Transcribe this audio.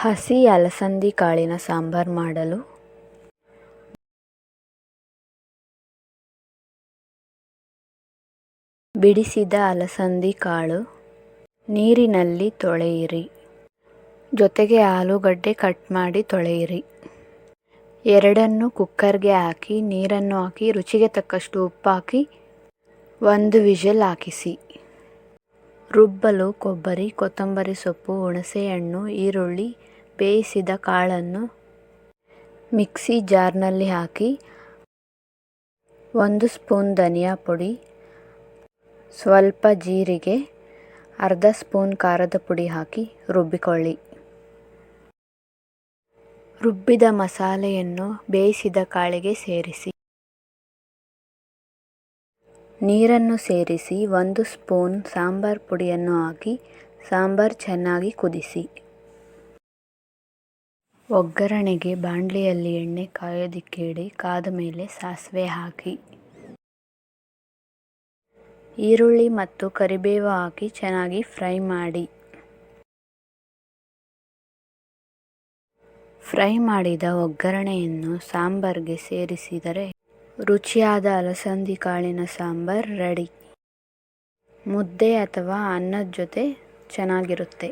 ಹಸಿ ಅಲಸಂದಿ ಕಾಳಿನ ಸಾಂಬಾರ್ ಮಾಡಲು ಬಿಡಿಸಿದ ಅಲಸಂದಿ ಕಾಳು ನೀರಿನಲ್ಲಿ ತೊಳೆಯಿರಿ. ಜೊತೆಗೆ ಆಲೂಗಡ್ಡೆ ಕಟ್ ಮಾಡಿ ತೊಳೆಯಿರಿ. ಎರಡನ್ನು ಕುಕ್ಕರ್ಗೆ ಹಾಕಿ ನೀರನ್ನು ಹಾಕಿ ರುಚಿಗೆ ತಕ್ಕಷ್ಟು ಉಪ್ಪು ಹಾಕಿ 1 ವಿಷಲ್ ಹಾಕಿಸಿ. ರುಬ್ಬಲು ಕೊಬ್ಬರಿ, ಕೊತ್ತಂಬರಿ ಸೊಪ್ಪು, ಹುಣಸೆಹಣ್ಣು, ಈರುಳ್ಳಿ, ಬೇಯಿಸಿದ ಕಾಳನ್ನು ಮಿಕ್ಸಿ ಜಾರ್ನಲ್ಲಿ ಹಾಕಿ 1 ಸ್ಪೂನ್ ಧನಿಯಾ ಪುಡಿ, ಸ್ವಲ್ಪ ಜೀರಿಗೆ, ಅರ್ಧ ಸ್ಪೂನ್ ಖಾರದ ಪುಡಿ ಹಾಕಿ ರುಬ್ಬಿಕೊಳ್ಳಿ. ರುಬ್ಬಿದ ಮಸಾಲೆಯನ್ನು ಬೇಯಿಸಿದ ಕಾಳಿಗೆ ಸೇರಿಸಿ ನೀರನ್ನು ಸೇರಿಸಿ 1 ಸ್ಪೂನ್ ಸಾಂಬಾರ್ ಪುಡಿಯನ್ನು ಹಾಕಿ ಸಾಂಬಾರ್ ಚೆನ್ನಾಗಿ ಕುದಿಸಿ. ಒಗ್ಗರಣೆಗೆ ಬಾಣಲೆಯಲ್ಲಿ ಎಣ್ಣೆ ಕಾಯೋದಕ್ಕೆ ಇಡಿ. ಕಾದ ಮೇಲೆ ಸಾಸಿವೆ ಹಾಕಿ ಈರುಳ್ಳಿ ಮತ್ತು ಕರಿಬೇವು ಹಾಕಿ ಚೆನ್ನಾಗಿ ಫ್ರೈ ಮಾಡಿ. ಫ್ರೈ ಮಾಡಿದ ಒಗ್ಗರಣೆಯನ್ನು ಸಾಂಬಾರ್ಗೆ ಸೇರಿಸಿದರೆ ರುಚಿಯಾದ ಅಲಸಂದಿ ಕಾಳಿನ ಸಾಂಬಾರ್ ರೆಡಿ. ಮುದ್ದೆ ಅಥವಾ ಅನ್ನದ ಜೊತೆ ಚೆನ್ನಾಗಿರುತ್ತೆ.